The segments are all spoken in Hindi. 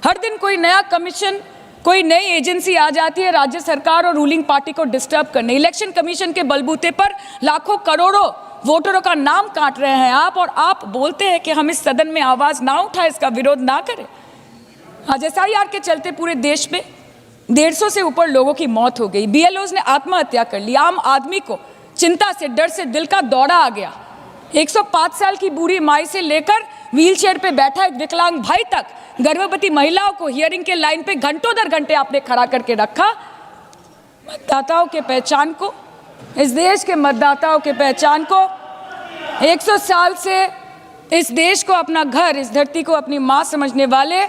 हर दिन कोई नया कमीशन, कोई नई एजेंसी आ जाती है राज्य सरकार और रूलिंग पार्टी को डिस्टर्ब करने। इलेक्शन कमीशन के बलबूते पर लाखों करोड़ों वोटरों का नाम काट रहे हैं आप, और आप बोलते हैं कि हम इस सदन में आवाज ना उठाएं, इसका विरोध ना करें। आज SIR के चलते पूरे देश में 150 से ऊपर लोगों की मौत हो गई। BLOs ने आत्महत्या कर ली। आम आदमी को चिंता से, डर से दिल का दौरा आ गया। 105 साल की बूढ़ी माई से लेकर व्हीलचेयर पे बैठा एक विकलांग भाई तक, गर्भवती महिलाओं को हियरिंग के लाइन पे घंटों दर घंटे आपने खड़ा करके रखा। मतदाताओं के पहचान को, इस देश के मतदाताओं के पहचान को, 100 साल से इस देश को अपना घर, इस धरती को अपनी माँ समझने वाले,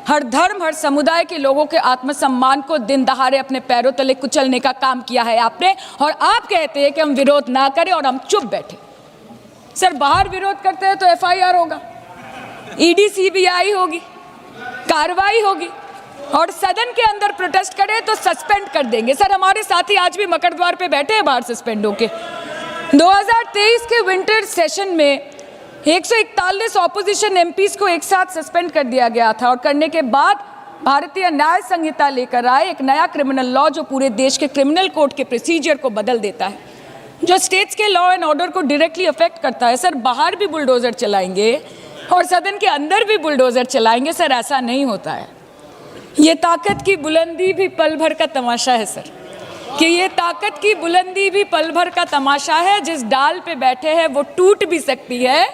हर धर्म, हर समुदाय के लोगों के आत्मसम्मान को दिन दहाड़े अपने पैरों तले कुचलने का काम किया है आपने। और आप कहते हैं कि हम विरोध ना करें और हम चुप बैठे। सर, बाहर विरोध करते हैं तो FIR होगा, ED CBI होगी, कार्रवाई होगी, और सदन के अंदर प्रोटेस्ट करें तो सस्पेंड कर देंगे। सर, हमारे साथी आज भी मकर द्वार पे बैठे हैं बाहर सस्पेंड होके। 2023 के विंटर सेशन में 141 ऑपोजिशन MPs को एक साथ सस्पेंड कर दिया गया था, और करने के बाद भारतीय न्याय संहिता लेकर आए एक नया क्रिमिनल लॉ जो पूरे देश के क्रिमिनल कोड के प्रोसीजर को बदल देता है, जो स्टेट्स के लॉ एंड ऑर्डर को डायरेक्टली अफेक्ट करता है। सर, बाहर भी बुलडोजर चलाएंगे और सदन के अंदर भी बुलडोजर चलाएंगे। सर, ऐसा नहीं होता है। ये ताकत की बुलंदी भी पल भर का तमाशा है सर, कि ये ताकत की बुलंदी भी पल भर का तमाशा है। जिस डाल पे बैठे हैं वो टूट भी सकती है,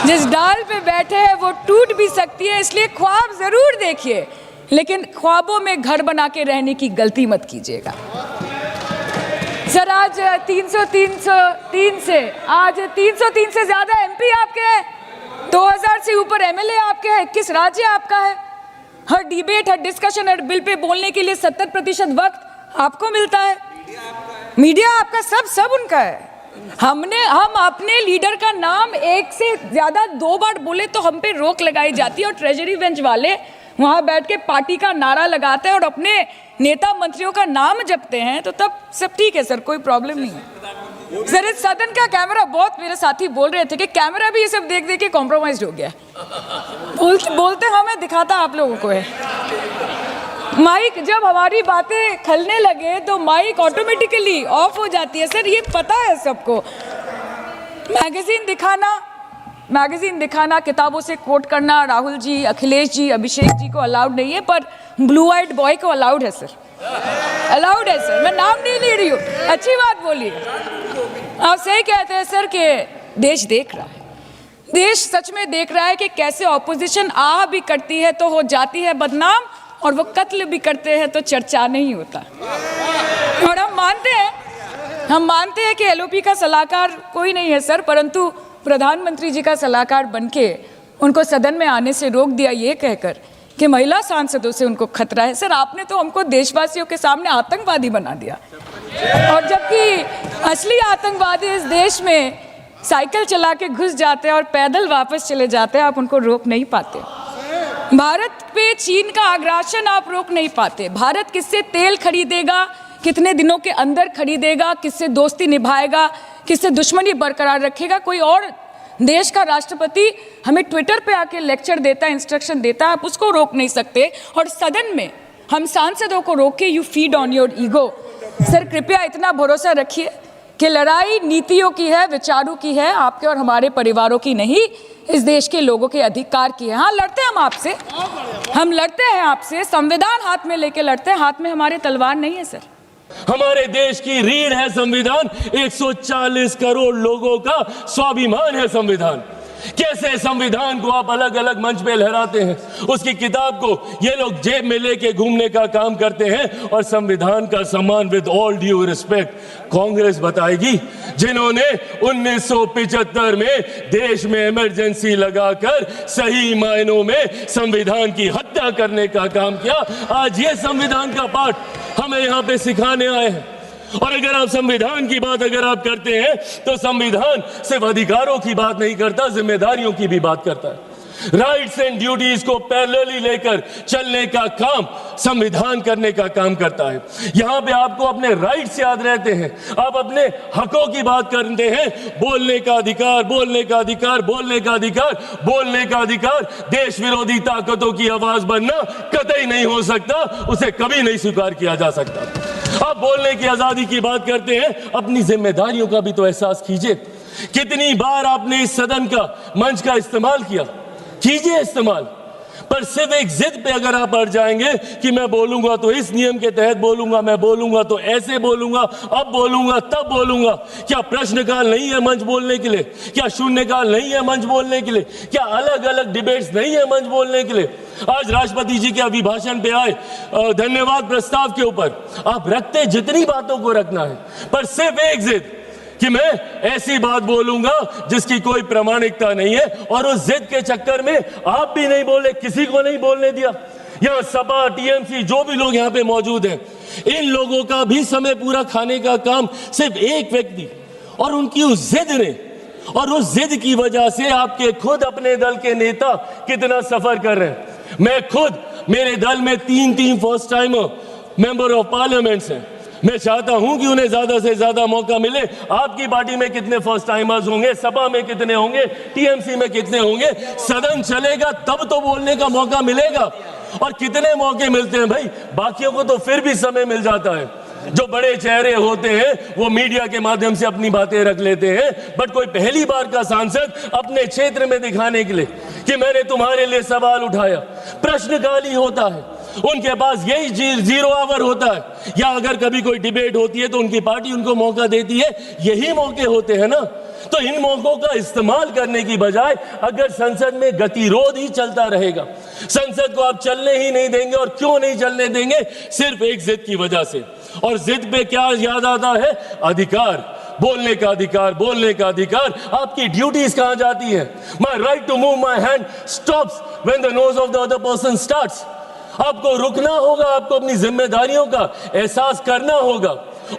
जिस डाल पे बैठे हैं वो टूट भी सकती है। इसलिए ख्वाब जरूर देखिए, लेकिन ख्वाबों में घर बना के रहने की गलती मत कीजिएगा। सर, आज 303 से ज्यादा MP आपके हैं, 2000 से ऊपर MLA आपके हैं, 21 राज्य आपका है। हर डिबेट, हर डिस्कशन, हर बिल पे बोलने के लिए 70% वक्त आपको मिलता है। मीडिया आपका, सब उनका है। हम अपने लीडर का नाम एक से ज्यादा 2 बार बोले तो हम पे रोक लगाई जाती है, और ट्रेजरी बेंच वाले वहां बैठ के पार्टी का नारा लगाते हैं और अपने नेता मंत्रियों का नाम जपते हैं, तो तब सब ठीक है सर, कोई प्रॉब्लम नहीं है। सर, इस सदन का कैमरा, बहुत मेरे साथी बोल रहे थे कि कैमरा भी ये सब देख देख के कॉम्प्रोमाइज हो गया। बोलते हमें दिखाता आप लोगों को है। माइक जब हमारी बातें खलने लगे तो माइक ऑटोमेटिकली ऑफ हो जाती है। सर, ये पता है सबको। मैगजीन दिखाना, किताबों से कोट करना राहुल जी, अखिलेश जी, अभिषेक जी को अलाउड नहीं है, पर ब्लू आइड बॉय को अलाउड है सर, अलाउड है सर। मैं नाम नहीं ले रही हूँ, अच्छी बात बोलिए। आप सही कहते हैं सर कि देश देख रहा है, देश सच में देख रहा है कि कैसे ऑपोजिशन आ भी करती है तो हो जाती है बदनाम, और वो कत्ल भी करते हैं तो चर्चा नहीं होता। और हम मानते हैं कि LOP का सलाहकार कोई नहीं है सर, परंतु प्रधानमंत्री जी का सलाहकार बनके उनको सदन में आने से रोक दिया, ये कहकर कि महिला सांसदों से उनको खतरा है। सर, आपने तो हमको देशवासियों के सामने आतंकवादी बना दिया, और जबकि असली आतंकवादी इस देश में साइकिल चला के घुस जाते हैं और पैदल वापस चले जाते हैं, आप उनको रोक नहीं पाते। भारत पे चीन का आग्रासन आप रोक नहीं पाते। भारत किससे तेल खरीदेगा, कितने दिनों के अंदर खरीदेगा, किससे दोस्ती निभाएगा, किससे दुश्मनी बरकरार रखेगा, कोई और देश का राष्ट्रपति हमें ट्विटर पे आके लेक्चर देता है, इंस्ट्रक्शन देता है, आप उसको रोक नहीं सकते। और सदन में हम सांसदों को रोके, you feed on your ego. Sir, कृपया इतना भरोसा रखिए कि लड़ाई नीतियों की है, विचारों की है, आपके और हमारे परिवारों की नहीं, इस देश के लोगों के अधिकार की है। हाँ, लड़ते हैं हम आपसे, हम लड़ते हैं आपसे, संविधान हाथ में लेके लड़ते हैं, हाथ में हमारे तलवार नहीं है सर। हमारे देश की रीढ़ है संविधान, 140 करोड़ लोगों का स्वाभिमान है संविधान। कैसे संविधान को आप अलग अलग मंच पे लहराते हैं, उसकी किताब को ये लोग जेब में लेके घूमने का काम करते हैं, और संविधान का सम्मान, with all due respect, Congress बताएगी, जिन्होंने 1975 में देश में इमरजेंसी लगाकर सही मायनों में संविधान की हत्या करने का काम किया। आज ये संविधान का पाठ हमें यहाँ पे सिखाने आए हैं। और अगर आप संविधान की बात आप करते हैं तो संविधान सिर्फ अधिकारों की बात नहीं करता, जिम्मेदारियों की भी बात करता है। राइट्स एंड ड्यूटीज को पैरेलली लेकर चलने का काम संविधान करने का काम करता है। यहां पे आपको अपने राइट्स याद रहते हैं, आप अपने हकों की बात करते हैं, बोलने का अधिकार, बोलने का अधिकार, बोलने का अधिकार, बोलने का अधिकार। देश विरोधी ताकतों की आवाज बनना कतई नहीं हो सकता, उसे कभी नहीं स्वीकार किया जा सकता। आप बोलने की आजादी की बात करते हैं, अपनी जिम्मेदारियों का भी तो एहसास कीजिए। कितनी बार आपने इस सदन का मंच का इस्तेमाल किया, कीजिए इस्तेमाल, पर सिर्फ एक जिद पे अगर आप अड़ जाएंगे कि मैं बोलूंगा तो इस नियम के तहत बोलूंगा, मैं बोलूंगा तो ऐसे बोलूंगा, अब बोलूंगा तब बोलूंगा। क्या प्रश्नकाल नहीं है मंच बोलने के लिए? क्या शून्यकाल नहीं है मंच बोलने के लिए? क्या अलग अलग डिबेट्स नहीं है मंच बोलने के लिए? आज राष्ट्रपति जी के अभिभाषण पे आए धन्यवाद प्रस्ताव के ऊपर आप रखते जितनी बातों को रखना है, पर सिर्फ एक जिद कि मैं ऐसी बात बोलूंगा जिसकी कोई प्रामाणिकता नहीं है, और उस जिद के चक्कर में आप भी नहीं बोले, किसी को नहीं बोलने दिया। यहां सपा, टीएमसी, जो भी लोग यहां पे मौजूद हैं, इन लोगों का भी समय पूरा खाने का काम सिर्फ एक व्यक्ति और उनकी उस जिद ने, और उस जिद की वजह से आपके खुद अपने दल के नेता कितना सफर कर रहे हैं। मैं खुद, मेरे दल में 3 first timer member of parliaments हैं। मैं चाहता हूं कि उन्हें ज्यादा से ज्यादा मौका मिले। आपकी पार्टी में कितने फर्स्ट टाइमर्स होंगे, सपा में कितने होंगे, टीएमसी में कितने होंगे? सदन चलेगा तब तो बोलने का मौका मिलेगा। और कितने मौके मिलते हैं भाई? बाकियों को तो फिर भी समय मिल जाता है। जो बड़े चेहरे होते हैं वो मीडिया के माध्यम से अपनी बातें रख लेते हैं, बट कोई पहली बार का सांसद अपने क्षेत्र में दिखाने के लिए कि मैंने तुम्हारे लिए सवाल उठाया, प्रश्नकाल ही होता है। उनके पास यही 0 आवर होता है, या अगर कभी कोई डिबेट होती है तो उनकी पार्टी उनको मौका देती है, यही मौके होते हैं ना। तो इन मौकों का इस्तेमाल करने की बजाय अगर संसद में गतिरोध ही चलता रहेगा, संसद को आप चलने ही नहीं देंगे, और क्यों नहीं चलने देंगे? सिर्फ एक जिद की वजह से। और जिद पे क्या याद आता है? अधिकार, बोलने का अधिकार, बोलने का अधिकार। आपकी ड्यूटीज कहां जाती है? My right to move my hand stops when the nose of the other person starts. आपको रुकना होगा, आपको अपनी जिम्मेदारियों का एहसास करना होगा,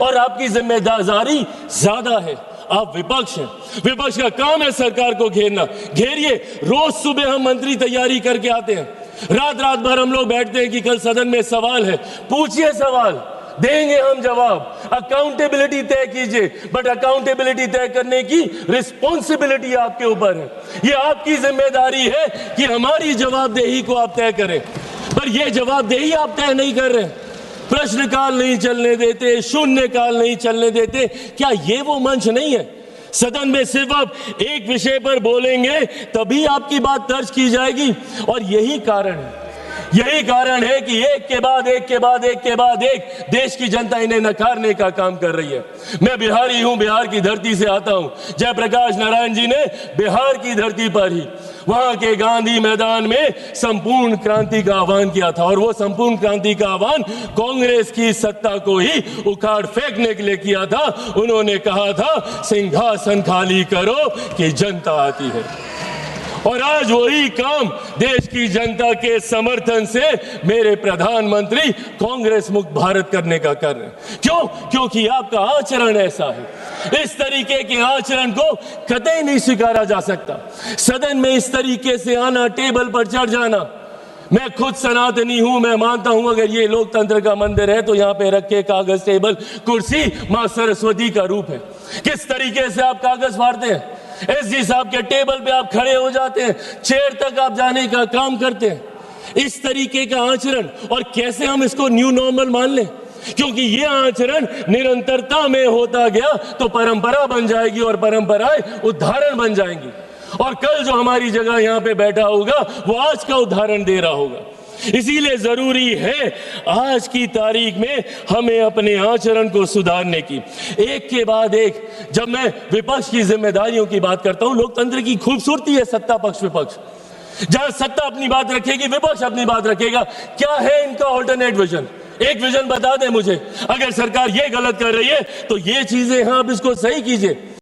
और आपकी जिम्मेदारी ज्यादा है। आप विपक्ष हैं, विपक्ष का काम है सरकार को घेरना। घेरिए। रोज सुबह हम मंत्री तैयारी करके आते हैं, रात भर हम लोग बैठते हैं कि कल सदन में सवाल है, पूछिए सवाल, देंगे हम जवाब। अकाउंटेबिलिटी तय कीजिए, बट अकाउंटेबिलिटी तय करने की रिस्पॉन्सिबिलिटी आपके ऊपर है। ये आपकी जिम्मेदारी है कि हमारी जवाबदेही को आप तय करें, पर यह जवाबदेही आप तय नहीं कर रहे। प्रश्नकाल नहीं चलने देते, शून्यकाल नहीं चलने देते। क्या ये वो मंच नहीं है? सदन में सिर्फ आप एक विषय पर बोलेंगे तभी आपकी बात दर्ज की जाएगी। और यही कारण है कि एक के बाद एक देश की जनता इन्हें नकारने का काम कर रही है। मैं बिहारी हूं, बिहार की धरती से आता हूं। जयप्रकाश नारायण जी ने बिहार की धरती पर ही वहां के गांधी मैदान में संपूर्ण क्रांति का आह्वान किया था, और वो संपूर्ण क्रांति का आह्वान कांग्रेस की सत्ता को ही उखाड़ फेंकने के लिए किया था। उन्होंने कहा था, सिंहासन खाली करो कि जनता आती है। और आज वही काम देश की जनता के समर्थन से मेरे प्रधानमंत्री कांग्रेस मुक्त भारत करने का कर रहे हैं। क्यों? क्योंकि आपका आचरण ऐसा है। इस तरीके के आचरण को कतई नहीं स्वीकारा जा सकता। सदन में इस तरीके से आना, टेबल पर चढ़ जाना। मैं खुद सनातनी हूं, मैं मानता हूं अगर ये लोकतंत्र का मंदिर है तो यहाँ पे रखे कागज, टेबल, कुर्सी मां सरस्वती का रूप है। किस तरीके से आप कागज फाड़ते हैं? एसजी साहब के टेबल पे आप खड़े हो जाते हैं, चेयर तक आप जाने का काम करते हैं। इस तरीके का आचरण, और कैसे हम इसको न्यू नॉर्मल मान लें? क्योंकि ये आचरण निरंतरता में होता गया तो परंपरा बन जाएगी, और परंपराएं उदाहरण बन जाएंगी। और कल जो हमारी जगह यहाँ पे बैठा होगा वो आज का उदाहरण दे रहा होगा। इसीलिए जरूरी है आज की तारीख में हमें अपने आचरण को सुधारने की। एक के बाद एक, जब मैं विपक्ष की जिम्मेदारियों की बात करता हूं, लोकतंत्र की खूबसूरती है सत्ता पक्ष विपक्ष। जहां सत्ता अपनी बात रखेगी, विपक्ष अपनी बात रखेगा। क्या है इनका ऑल्टरनेट विजन? एक विजन बता दें मुझे। अगर सरकार ये गलत कर रही है तो ये चीजें, हाँ, आप इसको सही कीजिए।